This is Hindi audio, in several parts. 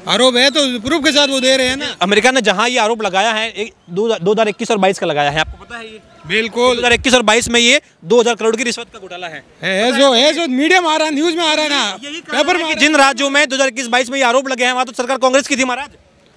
आरोप है तो प्रूफ के साथ वो दे रहे हैं ना। अमेरिका ने जहां ये आरोप लगाया है 2021 और 22 का लगाया है, आपको पता है ये? बिल्कुल 2021 और 22 में ये 2000 करोड़ की रिश्वत का घोटाला है जो मीडिया में आ रहा है, न्यूज में आ रहा है ना, पेपर में। जिन राज्यों में 2021-22 में ये आरोप लगे हैं वहां तो सरकार कांग्रेस की थी महाराज।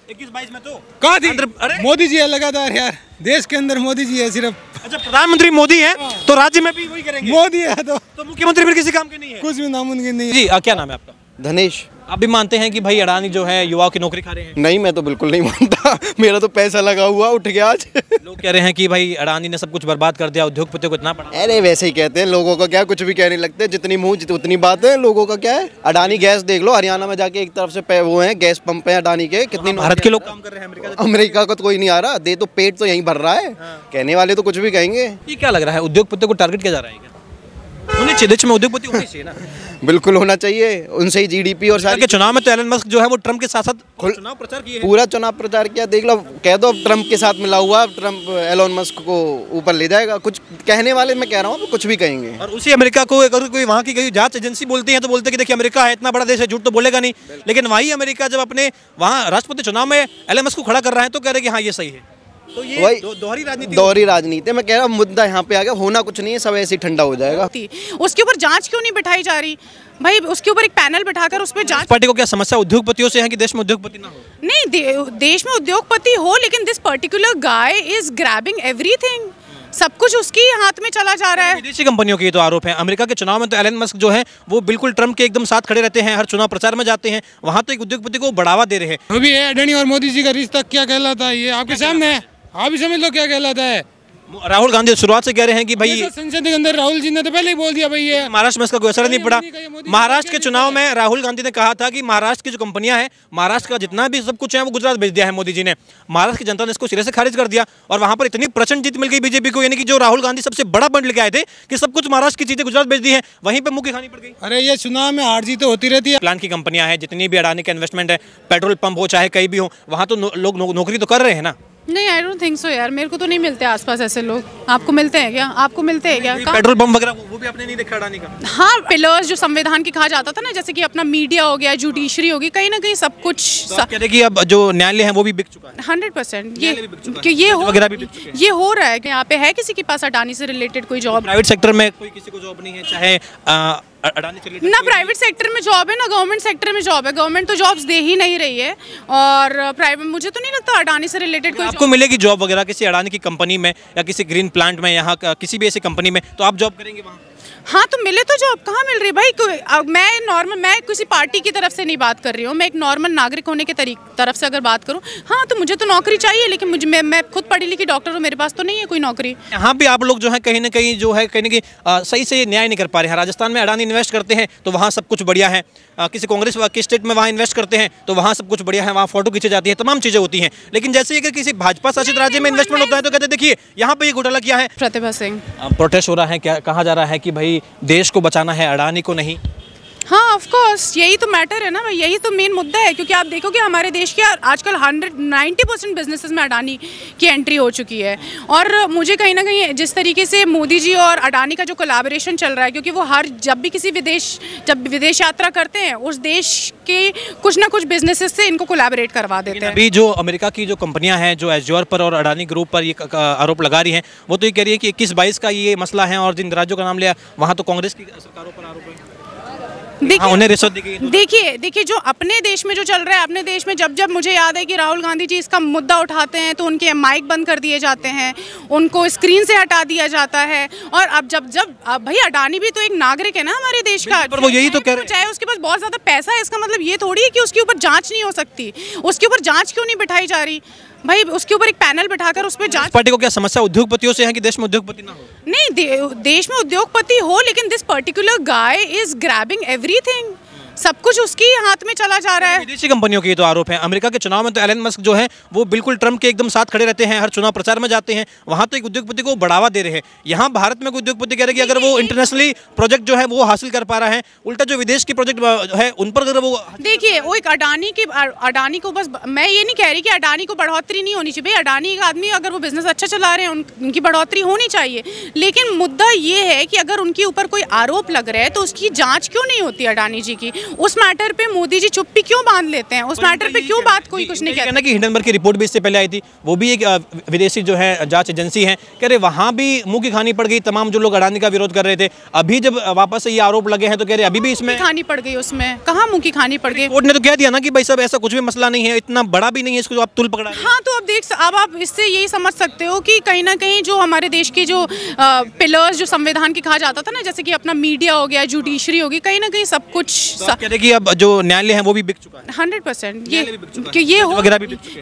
21-22 में तो कहाँ थी? मोदी जी है लगातार यार, देश के अंदर मोदी जी है सिर्फ। अच्छा, प्रधानमंत्री मोदी है तो राज्य में भी वही करेंगे? मोदी है तो मुख्यमंत्री फिर किसी काम के नहीं है? कुछ भी नामुमकिन नहीं है। जी क्या नाम है आपका? धनेश। आप भी मानते हैं कि भाई अडानी जो है युवाओं की नौकरी खा रहे हैं? नहीं, मैं तो बिल्कुल नहीं मानता। मेरा तो पैसा लगा हुआ उठ गया आज। लोग कह रहे हैं कि भाई अडानी ने सब कुछ बर्बाद कर दिया, उद्योगपतियों को इतना पड़ा। अरे वैसे ही कहते हैं, लोगों का क्या, कुछ भी कहने लगते हैं, जितनी मुंह उतनी बात है। लोगों का क्या है, अडानी गैस देख लो, हरियाणा में जाके एक तरफ से वो है गैस पंप है अडानी के, कितनी भारत के लोग काम कर रहे हैं, अमेरिका को तो कोई नहीं आ रहा, दे तो पेट तो यहीं भर रहा है। कहने वाले तो कुछ भी कहेंगे। ये क्या लग रहा है, उद्योगपतियों को टारगेट किया जा रहा है? होने चाहिए, देश में उद्योगपति होने चाहिए ना। बिल्कुल होना चाहिए, उनसे ही जीडीपी और सारे के चुनाव में तो एलन मस्क जो है वो ट्रम्प के साथ साथ चुनाव प्रचार किए, पूरा चुनाव प्रचार किया। देख लो, कह दो ट्रम्प के साथ मिला हुआ, ट्रम्प एलन मस्क को ऊपर ले जाएगा। कुछ कहने वाले, मैं कह रहा हूँ, कुछ भी कहेंगे। और उसी अमेरिका को अगर कोई वहाँ की जांच एजेंसी बोलती है तो बोलते हैं कि देखिए अमेरिका है, इतना बड़ा देश है, झूठ तो बोलेगा नहीं। लेकिन वही अमेरिका जब अपने वहाँ राष्ट्रपति चुनाव में एलन मस्क को खड़ा कर रहा है तो कह रहे कि हाँ ये सही है। तो ये दोहरी राजनीति। मैं कह रहा हूँ मुद्दा यहाँ पे आ गया, होना कुछ नहीं है, सब ऐसे ही ठंडा हो जाएगा। उसके ऊपर जांच क्यों नहीं बिठाई जा रही भाई? उसके ऊपर एक पैनल बिठाकर उस पर जांच। पार्टी को क्या समस्या उद्योगपतियों से है कि देश में उद्योगपति ना हो? नहीं, देश में उद्योगपति हो, लेकिन this particular guy is grabbing everything. सब कुछ उसके हाथ में चला जा रहा है। विदेशी कंपनियों के तो आरोप है। अमेरिका के चुनाव में तो एलन मस्क जो है वो बिल्कुल ट्रम्प के एकदम साथ खड़े रहते हैं, हर चुनाव प्रचार में जाते हैं, वहाँ तो एक उद्योगपति को बढ़ावा दे रहे हैं। अभी अडानी और मोदी जी का रिश्ता क्या कहलाता है, ये आपके सामने है, आप ही समझ लो क्या कहलाता है। राहुल गांधी शुरुआत से कह रहे हैं कि भाई संसद के अंदर राहुल जी ने तो पहले ही बोल दिया भाई ये महाराष्ट्र में इसका कोई असर नहीं पड़ा। महाराष्ट्र के चुनाव में राहुल गांधी ने कहा था कि महाराष्ट्र की जो कंपनियां हैं, महाराष्ट्र का जितना भी सब कुछ है वो गुजरात भेज दिया है मोदी जी ने। महाराष्ट्र की जनता ने इसको सिरे से खारिज कर दिया और वहां पर इतनी प्रचंड जीत मिल गई बीजेपी को, यानी कि जो राहुल गांधी सबसे बड़ा पॉइंट लेके आए थे कि सब कुछ महाराष्ट्र की चीजें गुजरात भेज दी है, वहीं पर मुख्य खानी पड़ गई। अरे ये चुनाव में हार जीत होती रहती है। प्लांट की कंपनियां हैं, जितनी भी अडानी का इन्वेस्टमेंट है, पेट्रोल पंप हो चाहे कहीं भी हो, वहां तो लोग नौकरी तो कर रहे हैं ना। नहीं, आई डोंट थिंक सो यार, मेरे को तो नहीं मिलते आसपास ऐसे लोग। आपको मिलते हैं क्या? आपको मिलते हैं क्या? पेट्रोल पंप वगैरह वो भी आपने नहीं देखा अडानी का? हाँ, पिलर्स जो संविधान की कहा जाता था ना, जैसे कि अपना मीडिया हो गया, जुडिशरी होगी, कहीं ना कहीं सब कुछ। कह रहे कि अब जो न्यायालय है वो भी बिक चुका है। 100% ये हो रहा है कि यहाँ पे है किसी के पास अडानी से रिलेटेड कोई जॉब? प्राइवेट सेक्टर में कोई किसी को जॉब नहीं है, चाहे अडानी से रिलेटेड ना प्राइवेट सेक्टर में जॉब है ना गवर्नमेंट सेक्टर में जॉब है। गवर्नमेंट तो जॉब्स दे ही नहीं रही है, और प्राइवेट मुझे तो नहीं लगता अडानी से रिलेटेड कोई आपको मिलेगी जॉब वगैरह किसी अडानी की कंपनी में या किसी ग्रीन प्लांट में, यहाँ किसी भी ऐसी कंपनी में, तो आप जॉब करेंगे वहाँ? हाँ, तो मिले तो जॉब कहाँ मिल रही भाई? मैं किसी पार्टी की तरफ से नहीं बात कर रही हूँ, मैं एक नॉर्मल नागरिक होने के तरफ से अगर बात करूँ, हाँ तो मुझे तो नौकरी चाहिए, लेकिन मैं खुद पढ़ी लिखी डॉक्टर हूँ, मेरे पास तो नहीं है कोई नौकरी। यहाँ भी आप लोग जो है कहीं ना कहीं जो है कहीं ना कहीं सही से न्याय नहीं कर पा रहे हैं। राजस्थान में अडानी इन्वेस्ट करते हैं तो वहाँ सब कुछ बढ़िया है, किसी कांग्रेस के स्टेट में वहाँ इन्वेस्ट करते हैं तो वहाँ सब कुछ बढ़िया है, वहाँ फोटो खींची जाती है, तमाम चीजें होती हैं। लेकिन जैसे अगर किसी भाजपा शासित राज्य में इन्वेस्टमेंट होता है तो कहते हैं देखिए यहाँ पे ये घोटाला किया है। प्रतिभा सिंह, प्रोटेस्ट हो रहा है, क्या कहा जा रहा है कि भाई देश को बचाना है, अडानी को नहीं। हाँ, ऑफ कोर्स यही तो मैटर है ना भाई, यही तो मेन मुद्दा है। क्योंकि आप देखोगे हमारे देश के आजकल 190% बिजनेसेस में अडानी की एंट्री हो चुकी है। और मुझे कहीं ना कहीं जिस तरीके से मोदी जी और अडानी का जो कोलैबोरेशन चल रहा है, क्योंकि वो जब भी किसी विदेश यात्रा करते हैं, उस देश के कुछ ना कुछ बिजनेसेस से इनको कोलैबोरेट करवा देते हैं। अभी जो अमेरिका की जो कंपनियां हैं जो एज्योर पर और अडानी ग्रुप पर ये आरोप लगा रही हैं, वो तो ये कह रही है कि 21-22 का ये मसला है और जिन राज्यों का नाम लिया वहाँ तो कांग्रेस की सरकारों पर आरोप है। उन्हें रिश्वत दी गई। देखिए जो अपने देश में जो चल रहा है, अपने देश में जब मुझे याद है कि राहुल गांधी जी इसका मुद्दा उठाते हैं तो उनके माइक बंद कर दिए जाते हैं, उनको स्क्रीन से हटा दिया जाता है। और अब जब भाई अडानी भी तो एक नागरिक है ना हमारे देश का, पर वो यही तो कह रहे हैं, चाहे उसके पास बहुत ज्यादा पैसा है, इसका मतलब ये थोड़ी है कि उसके ऊपर जांच नहीं हो सकती। उसके ऊपर जांच क्यों नहीं बिठाई जा रही भाई? उसके ऊपर एक पैनल बिठाकर उस पर जांच। पार्टी को क्या समस्या उद्योगपतियों से है कि देश में उद्योगपति ना हो? नहीं, देश में उद्योगपति हो, लेकिन this particular guy is grabbing everything. सब कुछ उसके हाथ में चला जा रहा है। विदेशी कंपनियों के तो आरोप है। अमेरिका के चुनाव में तो एलन मस्क जो है वो बिल्कुल ट्रम्प के एकदम साथ खड़े रहते हैं, हर चुनाव प्रचार में जाते हैं, वहाँ तो एक उद्योगपति को बढ़ावा दे रहे हैं। यहाँ भारत में कोई उद्योगपति कह रहे हैं कि अगर वो इंटरनेशनली प्रोजेक्ट जो है वो हासिल कर पा रहा है, उल्टा जो विदेश की प्रोजेक्ट है उन पर अगर वो देखिए, वो एक अडानी को बस, मैं ये नहीं कह रही कि अडानी को बढ़ोतरी नहीं होनी चाहिए। अडानी का आदमी अगर वो बिजनेस अच्छा चला रहे हैं, उनकी बढ़ोतरी होनी चाहिए। लेकिन मुद्दा ये है कि अगर उनके ऊपर कोई आरोप लग रहा है तो उसकी जाँच क्यों नहीं होती अडानी जी की? उस मैटर पे मोदी जी चुप्पी क्यों बांध लेते हैं? उस मैटर पे क्यों बात कोई कुछ नहीं कहता? कि हिंडनबर्ग की रिपोर्ट भी इससे पहले आई थी, वो भी एक विदेशी जो है जांच एजेंसी है, कह रहे वहाँ भी मुंह की खानी पड़ गई तमाम जो लोग अडानी का विरोध कर रहे थे। अभी जब वापस से ये आरोप लगे हैं तो कह रहे अभी भी इसमें खानी पड़ गई। उसमें कहाँ मुंह की खानी पड़ गई? कोर्ट ने तो कह दिया ना कि भाई सब ऐसा कुछ भी मसला नहीं है, इतना बड़ा भी नहीं है, इसको आप तुल पकड़ा। हाँ, तो अब आप इससे यही समझ सकते हो कि कहीं ना कहीं जो हमारे देश के जो पिलर्स जो संविधान के कहा जाता था ना, जैसे कि अपना मीडिया हो गया, जुडिशरी होगी, कहीं ना कहीं सब कुछ कह रहे कि अब जो न्यायालय है वो भी बिक चुका है 100%। ये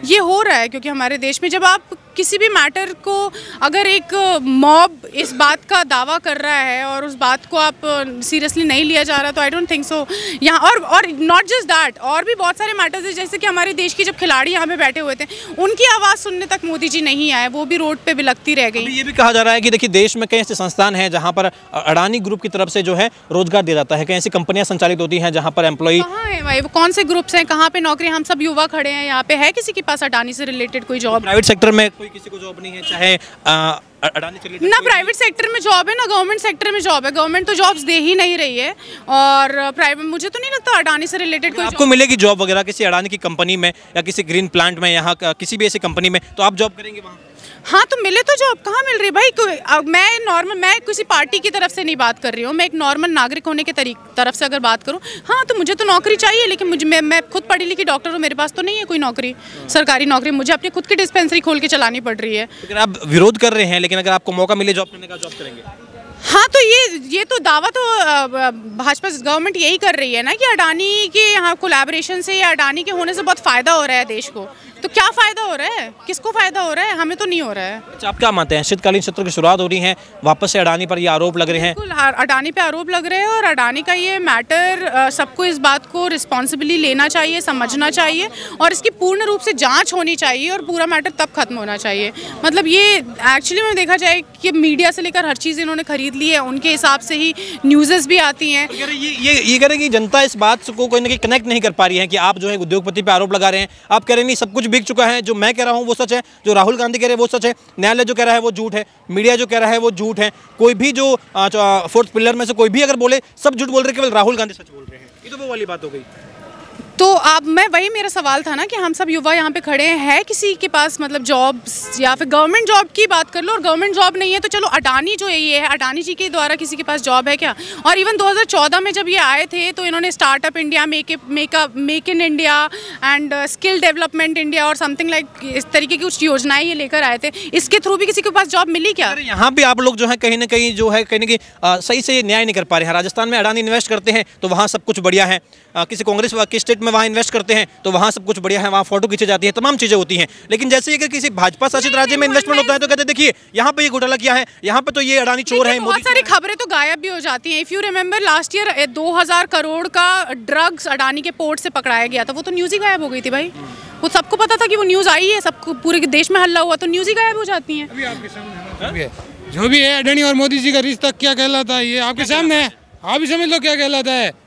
ये हो रहा है क्योंकि हमारे देश में जब आप किसी भी मैटर को, अगर एक मॉब इस बात का दावा कर रहा है और उस बात को आप सीरियसली नहीं लिया जा रहा, तो आई डोंट थिंक सो यहाँ। और नॉट जस्ट दैट, और भी बहुत सारे मैटर्स हैं, जैसे कि हमारे देश की जब खिलाड़ी यहाँ पे बैठे हुए थे, उनकी आवाज़ सुनने तक मोदी जी नहीं आए, वो भी रोड पे बिलखती रह गई। ये भी कहा जा रहा है कि देखिए देश में कई ऐसे संस्थान हैं जहाँ पर अडानी ग्रुप की तरफ से जो है रोजगार दिया जाता है, कई ऐसी कंपनियां संचालित होती हैं जहाँ पर एम्प्लॉई। कहाँ है भाई, वो कौन से ग्रुप्स हैं, कहाँ पे नौकरी? हम सब युवा खड़े हैं यहाँ पे, है किसी के पास अडानी से रिलेटेड कोई जॉब? प्राइवेट सेक्टर में कोई किसी को जॉब नहीं है, चाहे अडानी से रिलेटेड ना प्राइवेट सेक्टर में जॉब है ना गवर्नमेंट सेक्टर में जॉब है। गवर्नमेंट तो जॉब्स दे ही नहीं रही है, और प्राइवेट मुझे तो नहीं लगता अडानी से रिलेटेड कोई आपको मिलेगी जॉब वगैरह किसी अडानी की कंपनी में या किसी ग्रीन प्लांट में, यहाँ किसी भी ऐसी कंपनी में, तो आप जॉब करेंगे वहाँ? हाँ, तो मिले तो जॉब कहाँ मिल रही है भाई? मैं किसी पार्टी की तरफ से नहीं बात कर रही हूँ, मैं एक नॉर्मल नागरिक होने के तरफ से अगर बात करूँ, हाँ तो मुझे तो नौकरी चाहिए, लेकिन मैं खुद पढ़ी लिखी डॉक्टर हूँ, मेरे पास तो नहीं है कोई नौकरी, सरकारी नौकरी। मुझे अपनी खुद की डिस्पेंसरी खोल के चलानी पड़ रही है। लेकिन आप विरोध कर रहे हैं, लेकिन अगर आपको मौका मिले जॉब करने का, जॉब करेंगे? हाँ, तो ये तो दावा तो भाजपा गवर्नमेंट यही कर रही है ना कि अडानी के यहाँ कोलैबोरेशन से या अडानी के होने से बहुत फ़ायदा हो रहा है देश को। तो क्या फ़ायदा हो रहा है, किसको फ़ायदा हो रहा है? हमें तो नहीं हो रहा है। अच्छा, आप क्या मानते हैं शीतकालीन सत्र की शुरुआत हो रही है, वापस से अडानी पर ये आरोप लग रहे हैं? बिल्कुल, अडानी पे आरोप लग रहे हैं, और अडानी का ये मैटर सबको इस बात को रिस्पॉन्सिबली लेना चाहिए, समझना चाहिए, और इसकी पूर्ण रूप से जांच होनी चाहिए, और पूरा मैटर तब खत्म होना चाहिए। मतलब ये एक्चुअली में देखा जाए कि मीडिया से लेकर हर चीज़ इन्होंने खरीद ली है, उनके हिसाब से ही न्यूज़ेस भी आती हैं। ये कह रहे हैं कि जनता इस बात को कोई ना कोई कनेक्ट नहीं कर पा रही है कि आप जो है उद्योगपति पे आरोप लगा रहे हैं। आप कह रहे हैं नहीं सब कुछ बिक चुका है, जो मैं कह रहा हूँ वो सच है, जो राहुल गांधी कह रहे हैं वो सच है, न्यायालय जो कह रहा है वो झूठ है, मीडिया जो कह रहा है वो झूठ है, कोई भी जो फोर्थ पिलर में से कोई भी अगर बोले, सब झूठ बोल रहे, केवल राहुल गांधी सच बोल रहे हैं। ये तो वो वाली बात हो गई। तो अब वही मेरा सवाल था ना कि हम सब युवा यहाँ पे खड़े हैं, किसी के पास मतलब जॉब्स या फिर गवर्नमेंट जॉब की बात कर लो, और गवर्नमेंट जॉब नहीं है तो चलो अडानी जो ये है, अडानी जी के द्वारा किसी के पास जॉब है क्या? और इवन 2014 में जब ये आए थे तो इन्होंने startup India, make in India and skill development India और समथिंग लाइक इस तरीके की कुछ योजनाएं ये लेकर आए थे। इसके थ्रू भी किसी के पास जॉब मिली क्या? यहाँ भी आप लोग जो है कहीं ना कहीं जो है कहीं ना कहीं सही से न्याय नहीं कर पा रहे हैं। राजस्थान में अडानी इन्वेस्ट करते हैं तो वहाँ सब कुछ बढ़िया है, किसी कांग्रेस के स्टेट में वहाँ इन्वेस्ट करते हैं तो वहाँ सब कुछ बढ़िया है, वहाँ फोटो खींची जाती है, तमाम चीज़ें होती हैं। लेकिन जैसे अगर किसी भाजपा शासित राज्य में इन्वेस्टमेंट होता है तो कहते हैं देखिए यहाँ पे ये घोटाला किया है, यहाँ पे तो ये अडानी चोर है। बहुत सारी खबरें तो गायब भी हो जाती हैं। If you remember last year 2000 crore का ड्रग्स अडानी के पोर्ट से पकड़ाया गया था, वो तो न्यूज़ ही गायब हो गई थी भाई। वो सबको पता था कि वो न्यूज़ आई है, सबको पूरे देश में हल्ला हुआ, तो न्यूज़ ही गायब हो जाती हैं। जो भी है अडानी और मोदी जी का रिश्ता क्या कहलाता है, ये आपके सामने है, आप ही समझ लो क्या कहलाता है।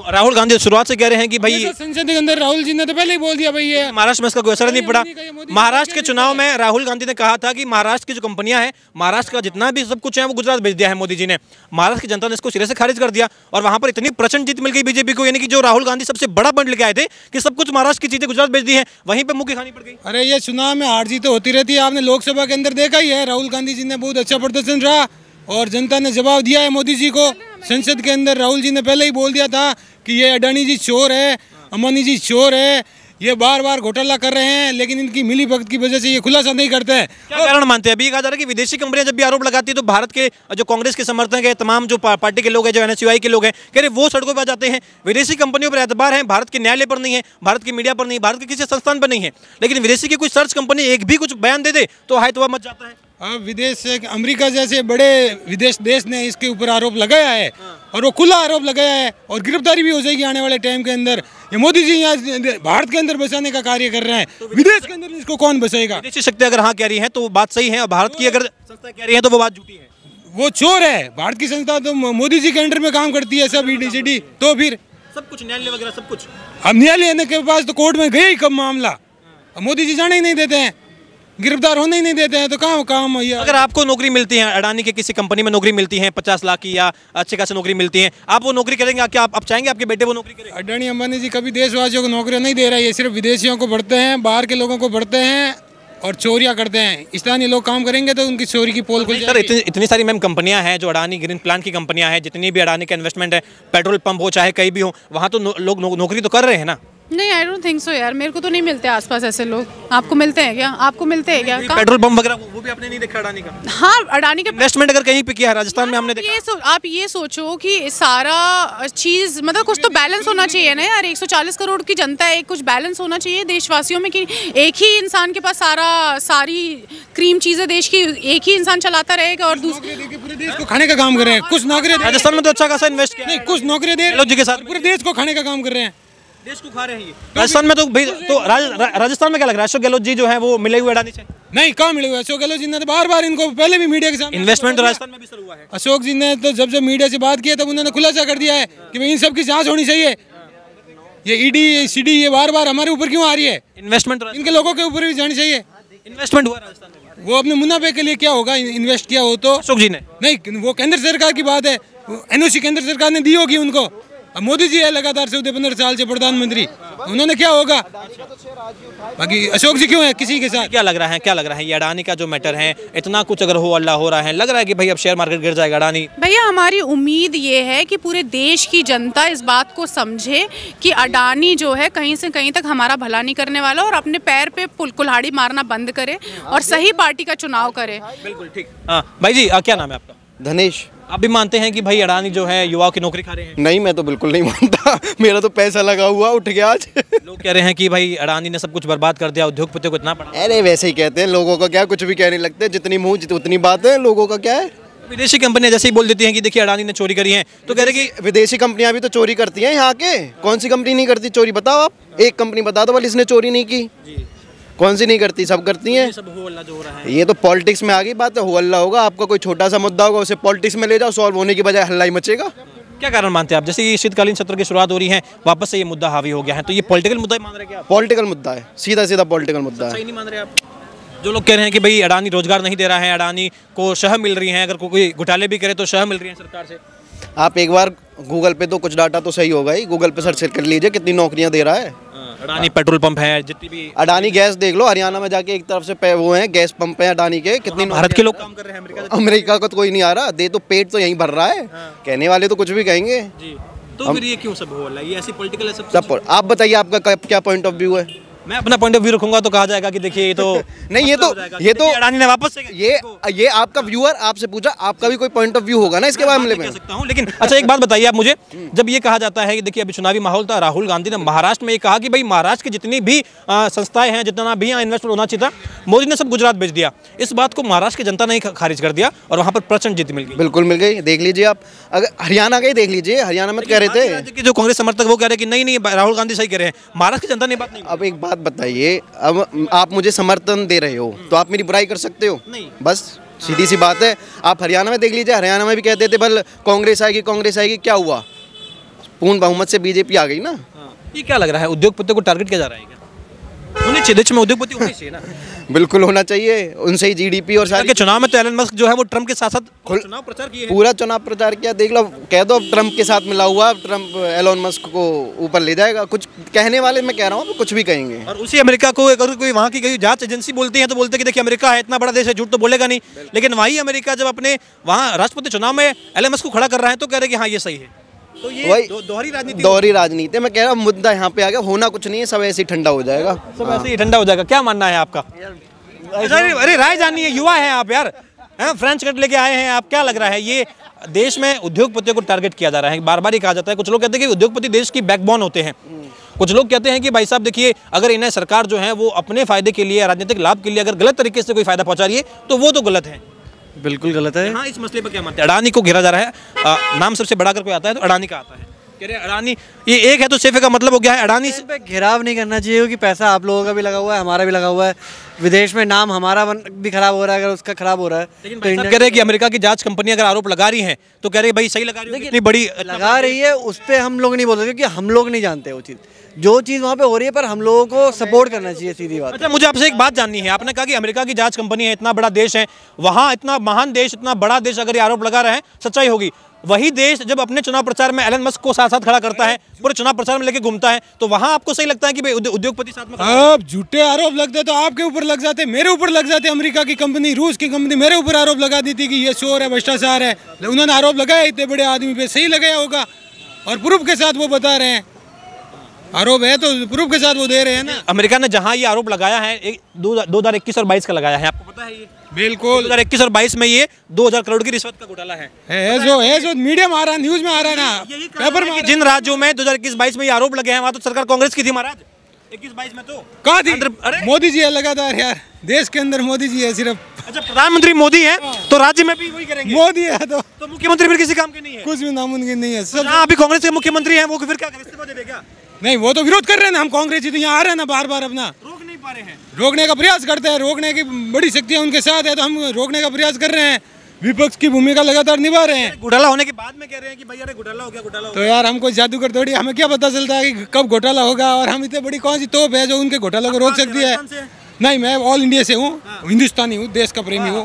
राहुल गांधी शुरुआत से कह रहे हैं कि भाई संसद के अंदर राहुल जी ने तो पहले ही बोल दिया भाई ये महाराष्ट्र में इसका कोई असर नहीं पड़ा। महाराष्ट्र के चुनाव में राहुल गांधी ने कहा था कि महाराष्ट्र की जो कंपनियां हैं, महाराष्ट्र का जितना भी सब कुछ है वो गुजरात भेज दिया है मोदी जी ने। महाराष्ट्र की जनता ने इसको सिरे से खारिज कर दिया और वहां पर इतनी प्रचंड जीत मिल गई बीजेपी को, यानी कि जो राहुल गांधी सबसे बड़ा पॉइंट लेके आए थे कि सब कुछ महाराष्ट्र की चीजें गुजरात भेज दी है, वहीं पर मुख्य खानी पड़ गई। अरे ये चुनाव में हार जीत तो होती रहती है, आपने लोकसभा के अंदर देखा ही है, राहुल गांधी जी ने बहुत अच्छा प्रदर्शन रहा और जनता ने जवाब दिया है मोदी जी को। संसद के अंदर राहुल जी ने पहले ही बोल दिया था कि ये अडानी जी चोर है, अंबानी जी चोर है, ये बार बार घोटाला कर रहे हैं, लेकिन इनकी मिली भगत की वजह से ये खुलासा नहीं करते हैं। क्या कारण मानते हैं? अभी कहा जा रहा है कि विदेशी कंपनियां जब भी आरोप लगाती है तो भारत के जो कांग्रेस के समर्थक है, तमाम जो पार्टी के लोग हैं, जो एनएसयूआई के लोग हैं, कह रहे वो सड़कों पर आ जाते हैं। विदेशी कंपनियों पर एतबार है, भारत के न्यायालय पर नहीं है, भारत की मीडिया पर नहीं, भारत के किसी संस्थान पर नहीं है, लेकिन विदेशी की कोई सर्च कंपनी एक भी कुछ बयान दे दे तो हाय तबाह मच जाता है। अब विदेश से अमेरिका जैसे बड़े विदेश देश ने इसके ऊपर आरोप लगाया है और वो खुला आरोप लगाया है और गिरफ्तारी भी हो जाएगी आने वाले टाइम के अंदर। ये मोदी जी यहाँ भारत के अंदर बचाने का कार्य कर रहे हैं, तो विदेश के अंदर इसको कौन बचाएगा? विदेशी शक्ति अगर हाँ कह रही है तो वो बात सही है, और भारत की अगर संस्था कह रही है तो वो बात झूठी है। वो चोर है, भारत की संस्था तो मोदी जी के अंडर में काम करती है सब ED तो फिर सब कुछ न्यायालय वगैरह सब कुछ। अब न्यायालय के पास तो कोर्ट में गए ही कब मामला, मोदी जी जाने ही नहीं देते हैं। गिरफ्तार होने ही नहीं देते हैं, तो कहाँ काम है? अगर आपको नौकरी मिलती है, अडानी के किसी कंपनी में नौकरी मिलती है 50 लाख की या अच्छी खासी नौकरी मिलती है, आप वो नौकरी करेंगे? क्या आप चाहेंगे आपके बेटे वो नौकरी करें? अडानी अंबानी जी कभी देशवासियों को नौकरी नहीं दे रहा है, ये सिर्फ विदेशियों को बढ़ते हैं, बाहर के लोगों को बढ़ते हैं और चोरियां करते हैं। स्थानीय लोग काम करेंगे तो उनकी चोरी की पोल खुल सर इतनी सारी मैम कंपनियां हैं जो अडानी ग्रीन प्लांट की कंपनियां हैं, जितनी भी अडानी का इन्वेस्टमेंट है, पेट्रोल पंप हो चाहे कहीं भी हो, वहाँ तो लोग नौकरी तो कर रहे हैं ना? नहीं, आई डोंट थिंक सो यार, मेरे को तो नहीं मिलते आसपास ऐसे लोग। आपको मिलते हैं क्या? आपको मिलते हैं क्या? पेट्रोल पंप वगैरह वो भी आपने नहीं देखा अडानी का? हाँ, अडानी का इन्वेस्टमेंट अगर कहीं पे किया है राजस्थान में हमने देखा। आप ये सोचो कि सारा चीज़ मतलब कुछ तो बैलेंस होना चाहिए ना यार। 140 करोड़ की जनता है, कुछ बैलेंस होना चाहिए देशवासियों में कि एक ही इंसान के पास सारी क्रीम चीज़ें देश की एक ही इंसान चलाता रहेगा और दूसरे पूरे देश को खाने का काम कर रहे हैं। कुछ नौकरी राजस्थान में तो अच्छा खासा इन्वेस्ट किया, नहीं कुछ नौकरी दे गहलोत जी के साथ पूरे देश को खाने का काम कर रहे हैं, देश को खा रहे हैं। राजस्थान में तो भाई तो राजस्थान में क्या लग रहा है, अशोक गहलोत जी जो है वो मिले हुए अडानी से? नहीं, कहाँ मिले हुए? अशोक गहलोत जी ने तो बार इनको पहले भी मीडिया के सामने इन्वेस्टमेंट तो राजस्थान में भी सर हुआ है। अशोक जी ने तो जब मीडिया से बात किया तब उन्होंने खुलासा कर दिया है कि भाई इन सब की जांच होनी चाहिए। ये ईडी सीडी ये बार हमारे ऊपर क्यों आ रही है? इन्वेस्टमेंट इनके लोगों के ऊपर भी जानी चाहिए। इन्वेस्टमेंट हुआ राजस्थान में, वो अपने मुनाफे के लिए क्या होगा इन्वेस्ट किया हो तो? अशोक जी ने नहीं, वो केंद्र सरकार की बात है, एनओसी केंद्र सरकार ने दी होगी उनको। अब मोदी जी है लगातार 14-15 साल से प्रधानमंत्री, उन्होंने क्या होगा? बाकी अशोक जी क्यों है किसी के साथ? क्या लग रहा है ये अडानी का जो मैटर है, इतना कुछ अगर हो अल्लाह हो रहा है, लग रहा है कि भाई अब शेयर मार्केट गिर जाएगा अडानी? भैया हमारी उम्मीद ये है कि पूरे देश की जनता इस बात को समझे कि अडानी जो है कहीं से कहीं तक हमारा भला नहीं करने वाला और अपने पैर पे कुल्हाड़ी मारना बंद करे और सही पार्टी का चुनाव करे। बिल्कुल ठीक। हाँ भाई जी, क्या नाम है आपका? धनेश। आप भी मानते हैं कि भाई अडानी जो है युवाओं की नौकरी खा रहे हैं? नहीं, मैं तो बिल्कुल नहीं मानता। मेरा तो पैसा लगा हुआ उठ गया आज। लोग कह रहे हैं कि भाई अडानी ने सब कुछ बर्बाद कर दिया, उद्योगपतियों को इतना पड़ा। अरे वैसे ही कहते हैं, लोगों का क्या, कुछ भी कहने लगते हैं, जितनी मुंह उतनी बात है, लोगों का क्या है। विदेशी कंपनियां जैसे ही बोल देती हैं कि देखिए अडानी ने चोरी करी है, तो कह रहे कि विदेशी कंपनियां भी तो चोरी करती हैं यहाँ के। कौन सी कंपनी नहीं करती चोरी? बताओ आप, एक कंपनी बता दो वाली इसने चोरी नहीं की। कौन सी नहीं करती? सब करती हैं। सब हो अल्लाह जो हो रहा है, ये तो पॉलिटिक्स में आ गई बात है, हो अल्लाह होगा। आपका कोई छोटा सा मुद्दा होगा, उसे पॉलिटिक्स में ले जाओ, सॉल्व होने की बजाय हल्ला ही मचेगा। क्या कारण मानते हैं आप? जैसे ये शीतकालीन सत्र की शुरुआत हो रही है, वापस से ये मुद्दा हावी हो गया है, तो ये पॉलिटिकल मुद्दा ही मान रहे हैं क्या? पॉलिटिकल मुद्दा है, सीधा पॉलिटिकल मुद्दा है। सही नहीं मान रहे आप? जो लोग कह रहे हैं कि भाई अडानी रोजगार नहीं दे रहा है, अडानी को शह मिल रही है, अगर कोई घोटाले भी करे तो शह मिल रही है सरकार से। आप एक बार गूगल पे तो कुछ डाटा तो सही होगा ही, गूगल पे सर्च कर लीजिए कितनी नौकरियां दे रहा है। अडानी पेट्रोल पंप है, जितनी भी अडानी गैस देख लो, हरियाणा में जाके एक तरफ से वो हैं गैस पंप हैं अडानी के, कितनी भारत के लोग काम कर रहे हैं। अमेरिका को तो कोई नहीं आ रहा, दे तो पेट तो यहीं भर रहा है। कहने वाले तो कुछ भी कहेंगे जी। तो फिर ये क्यों सब हो रहा है? ये ऐसी पॉलिटिकल है सब। आप बताइए आपका क्या पॉइंट ऑफ व्यू है? मैं अपना पॉइंट ऑफ व्यू रखूंगा तो कहा जाएगा कि देखिए ये तो नहीं, ये तो अडानी ने वापस से ये आपका व्यूअर आपसे पूछा, आपका भी कोई पॉइंट ऑफ व्यू होगा ना इसके मामले में। सकता हूं, लेकिन अच्छा एक बात बताइए आप मुझे, जब ये कहा जाता है कि देखिए अभी चुनावी माहौल था, राहुल गांधी ने महाराष्ट्र में ये कहा कि भाई महाराष्ट्र की जितनी भी संस्थाएं हैं, जितना भी यहाँ इन्वेस्टमेंट होना चाहिए था, मोदी ने सब गुजरात भेज दिया। इस बात को महाराष्ट्र की जनता ने खारिज कर दिया और वहाँ पर प्रचंड जीत मिल गई। बिल्कुल मिल गई, देख लीजिए आप। अगर हरियाणा का ही देख लीजिए, हरियाणा में कह रहे थे जो कांग्रेस समर्थक वो कह रहे हैं कि नहीं राहुल गांधी सही कह रहे हैं, महाराष्ट्र की जनता ने बात नहीं। अब एक बात बताइए, अब आप मुझे समर्थन दे रहे हो तो आप मेरी बुराई कर सकते हो? नहीं। बस सीधी सी बात है। आप हरियाणा में देख लीजिए, हरियाणा में भी कहते थे बल कांग्रेस आएगी, क्या हुआ? पूर्ण बहुमत से बीजेपी आ गई ना। ये क्या लग रहा है, उद्योगपतियों को टारगेट किया जा रहा है? होने चाहिए देश में उद्योगपति, होने चाहिए ना। बिल्कुल होना चाहिए, उनसे ही जीडीपी और सारे। चुनाव में तो एलन मस्क जो है वो ट्रम्प के साथ चुनाव प्रचार किए, पूरा चुनाव प्रचार किया। देख लो, कह दो ट्रम्प के साथ मिला हुआ, ट्रम्प एलन मस्क को ऊपर ले जाएगा। कुछ कहने वाले मैं कह रहा हूँ कुछ भी कहेंगे। और उसी अमेरिका को अगर कोई वहाँ की कोई जांच एजेंसी बोलती है तो बोलते हैं कि देखिए अमेरिका है इतना बड़ा देश है, झूठ तो बोलेगा नहीं। लेकिन वही अमेरिका जब अपने वहाँ राष्ट्रपति चुनाव में एलन मस्क को खड़ा कर रहा है तो कह रहे कि हाँ ये सही है। तो ये दोहरी राजनीति मैं कह रहा हूँ, मुद्दा यहाँ पे आ गया, होना कुछ नहीं है, सब ऐसे ही ठंडा हो जाएगा। सब ऐसे ही ठंडा हो जाएगा। क्या मानना है आपका? अरे राय जाननी है, युवा है आप यार, फ्रेंच कट लेके आए हैं आप, क्या लग रहा है ये देश में उद्योगपतियों को टारगेट किया जा रहा है? बार बार ही कहा जाता है, कुछ लोग कहते हैं कि उद्योगपति देश की बैकबोन होते हैं, कुछ लोग कहते हैं कि भाई साहब देखिए अगर इन्हें सरकार जो है वो अपने फायदे के लिए, राजनीतिक लाभ के लिए अगर गलत तरीके से कोई फायदा पहुंचा रही है तो वो तो गलत है। बिल्कुल गलत है। हाँ, इस मसले पर क्या मानते हैं? अडानी को घेरा जा रहा है, नाम सबसे बड़ा अगर कोई आता है तो अडानी का आता है। कह रहे हैं अडानी, ये एक है तो सिर्फ का मतलब हो गया है अडानी इस पे घेराव नहीं करना चाहिए, क्योंकि पैसा आप लोगों का भी लगा हुआ है, हमारा भी लगा हुआ है, विदेश में नाम हमारा भी खराब हो रहा है, अगर उसका खराब हो रहा है लेकिन तो भाई साहब कह रहे हैं कि अमेरिका की जांच कंपनी अगर आरोप लगा रही है तो कह रहे हैं भाई सही लगा रही है, इतनी बड़ी लगा रही है, उस पर हम लोग नहीं बोल सकते, क्योंकि हम लोग नहीं जानते वो चीज़, जो चीज़ वहाँ पे हो रही है, पर हम लोगों को सपोर्ट करना चाहिए, सीधी बात। अच्छा, मुझे आपसे एक बात जाननी है, आपने कहा कि अमेरिका की जांच कंपनी है, इतना बड़ा देश है, वहाँ इतना महान देश, इतना बड़ा देश अगर ये आरोप लगा रहा है, सच्चाई होगी। वही देश जब अपने चुनाव प्रचार में एलन मस्क को साथ साथ खड़ा करता है, पूरे चुनाव प्रचार में लेके घूमता है, तो वहां आपको सही लगता है कि भाई उद्योगपति साथ में? अब झूठे आरोप लगते तो आपके ऊपर लग जाते, मेरे ऊपर लग जाते। अमेरिका की कंपनी, रूस की कंपनी मेरे ऊपर आरोप लगा दी थी कि ये शोर है, भ्रष्टाचार है। उन्होंने आरोप लगाया इतने बड़े आदमी पे, सही लगाया होगा, और प्रूफ के साथ वो बता रहे हैं। आरोप है तो प्रूफ के साथ वो दे रहे हैं ना। अमेरिका ने जहां ये आरोप लगाया है 2021 और 22 का लगाया है, आपको पता है ये? बिल्कुल 2021 और 22 में ये 2000 करोड़ की रिश्वत का घोटाला है जो मीडिया में आ रहा है, न्यूज में आ रहा है ना, पेपर में। जिन राज्यों में 2021-22 में ये आरोप लगे हैं वहां तो सरकार कांग्रेस की थी महाराज, 21-22 में तो कहाँ थी? मोदी जी है लगातार यार, देश के अंदर मोदी जी है सिर्फ। अच्छा, प्रधानमंत्री मोदी है तो राज्य में भी वही करेंगे? मोदी है तो मुख्यमंत्री फिर किसी काम के नहीं है? कुछ भी नामुमकिन नहीं है सब। अभी कांग्रेस के मुख्यमंत्री हैं, वो फिर क्या करें, इस्तीफा दे देगा? नहीं, वो तो विरोध कर रहे हैं ना, हम कांग्रेस जी तो यहाँ आ रहे हैं ना, बार बार अपना रोक नहीं पा रहे हैं। रोकने का प्रयास करते हैं, रोकने की बड़ी शक्तियाँ उनके साथ है, तो हम रोकने का प्रयास कर रहे हैं, विपक्ष की भूमिका लगातार निभा रहे हैं। घोटाला होने के बाद में कह रहे हैं कि भाई अरे घोटाला हो गया, घोटाला हो तो यार हम कोई जादूगर थोड़ी, हमें क्या पता चलता है कि कब घोटाला होगा, और हम इतने बड़ी कौन सी तोप है जो उनके घोटालों को रोक सकती है? नहीं, मैं ऑल इंडिया से हूँ, हिंदुस्तानी हूँ, देश का प्रेमी हूँ।